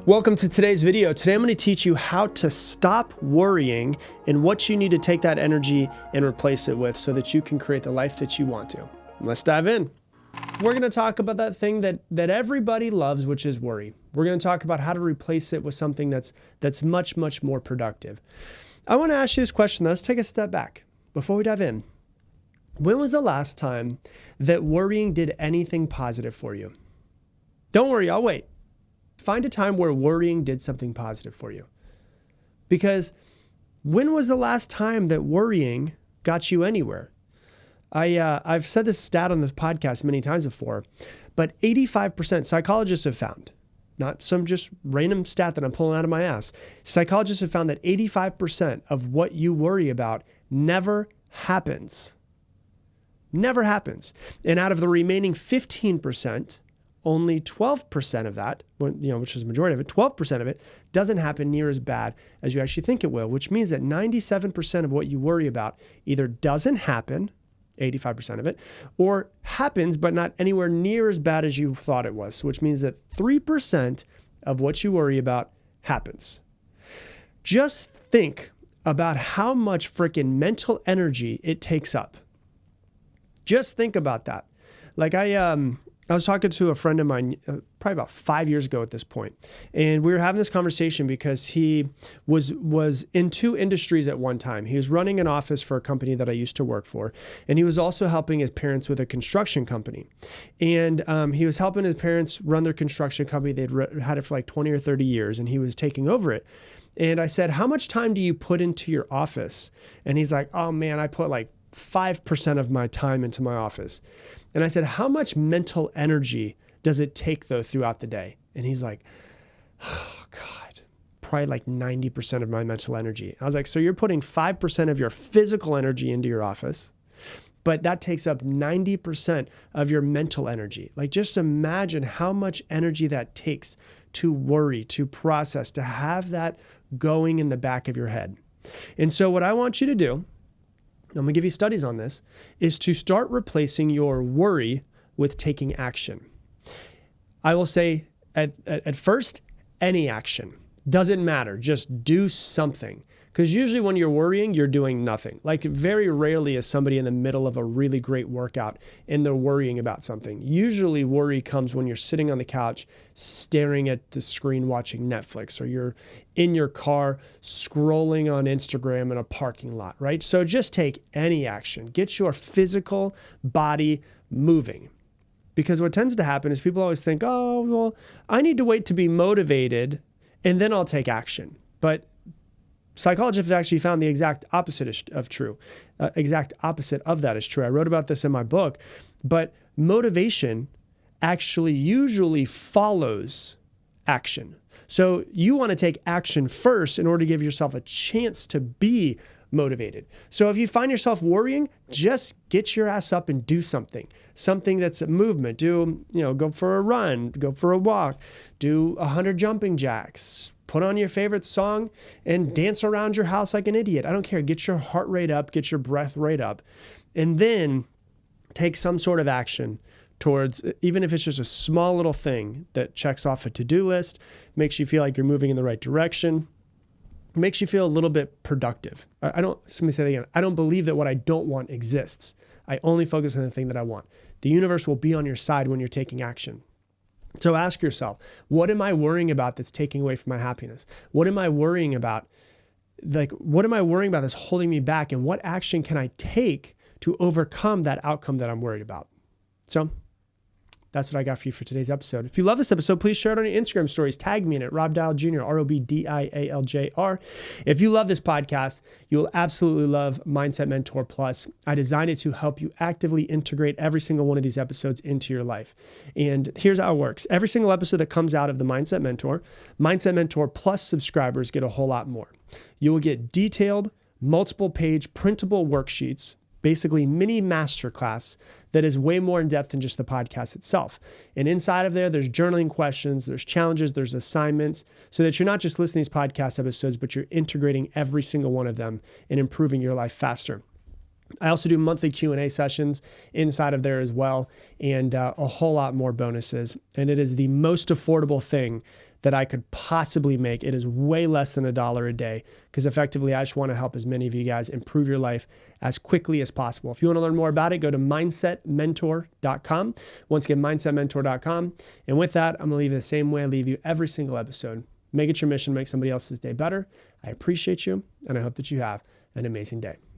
Welcome to today's video. Today I'm going to teach you how to stop worrying and what you need to take that energy and replace it with so that you can create the life that you want to. Let's dive in. We're going to talk about that thing that everybody loves, which is worry. We're going to talk about how to replace it with something that's much, much more productive. I want to ask you this question. Let's take a step back before we dive in. When was the last time that worrying did anything positive for you? Don't worry, I'll wait. Find a time where worrying did something positive for you. Because when was the last time that worrying got you anywhere? I've said this stat on this podcast many times before, but 85% psychologists have found, not some just random stat that I'm pulling out of my ass, psychologists have found that 85% of what you worry about never happens. Never happens. And out of the remaining 15%, only 12% of that, which is the majority of it, 12% of it doesn't happen near as bad as you actually think it will, which means that 97% of what you worry about either doesn't happen, 85% of it, or happens, but not anywhere near as bad as you thought it was, which means that 3% of what you worry about happens. Just think about how much freaking mental energy it takes up. Just think about that. Like I was talking to a friend of mine probably about 5 years ago at this point, and we were having this conversation because he was in two industries at one time. He was running an office for a company that I used to work for, and he was also helping his parents with a construction company. And he was helping his parents run their construction company. They'd had it for like 20 or 30 years, and he was taking over it. And I said, "How much time do you put into your office?" And he's like, "Oh man, I put like 5% of my time into my office." And I said, "How much mental energy does it take though throughout the day?" And he's like, "Oh God, probably like 90% of my mental energy." I was like, "So you're putting 5% of your physical energy into your office, but that takes up 90% of your mental energy." Like, just imagine how much energy that takes to worry, to process, to have that going in the back of your head. And so what I want you to do, I'm going to give you studies on this, is to start replacing your worry with taking action. I will say at first, any action. Doesn't matter. Just do something. Because usually when you're worrying, you're doing nothing. Like, very rarely is somebody in the middle of a really great workout and they're worrying about something. Usually worry comes when you're sitting on the couch staring at the screen watching Netflix, or you're in your car scrolling on Instagram in a parking lot, right? So just take any action. Get your physical body moving. Because what tends to happen is people always think, "Oh, well, I need to wait to be motivated and then I'll take action." But psychologists have actually found the exact opposite of true. Exact opposite of that is true. I wrote about this in my book, but motivation actually usually follows action. So you want to take action first in order to give yourself a chance to be motivated. So if you find yourself worrying, just get your ass up and do something. Something that's a movement. Go for a run, go for a walk, do 100 jumping jacks, put on your favorite song and dance around your house like an idiot. I don't care. Get your heart rate up, get your breath rate up, and then take some sort of action towards, even if it's just a small little thing that checks off a to-do list, makes you feel like you're moving in the right direction, makes you feel a little bit productive. Let me say that again. I don't believe that what I don't want exists. I only focus on the thing that I want. The universe will be on your side when you're taking action. So ask yourself, what am I worrying about that's taking away from my happiness? What am I worrying about? What am I worrying about that's holding me back? And what action can I take to overcome that outcome that I'm worried about? So that's what I got for you for today's episode. If you love this episode, please share it on your Instagram stories. Tag me in it, Rob Dial Jr., ROBDIALJR. If you love this podcast, you'll absolutely love Mindset Mentor Plus. I designed it to help you actively integrate every single one of these episodes into your life. And here's how it works. Every single episode that comes out of the Mindset Mentor Plus subscribers get a whole lot more. You will get detailed, multiple page printable worksheets, basically mini masterclass that is way more in depth than just the podcast itself. And inside of there's journaling questions, there's challenges, there's assignments, so that you're not just listening to these podcast episodes, but you're integrating every single one of them and improving your life faster. I also do monthly Q&A sessions inside of there as well, and a whole lot more bonuses. And it is the most affordable thing that I could possibly make. It is way less than $1 a day because effectively I just want to help as many of you guys improve your life as quickly as possible. If you want to learn more about it, go to mindsetmentor.com. Once again, mindsetmentor.com. And with that, I'm going to leave you the same way I leave you every single episode. Make it your mission, make somebody else's day better. I appreciate you, and I hope that you have an amazing day.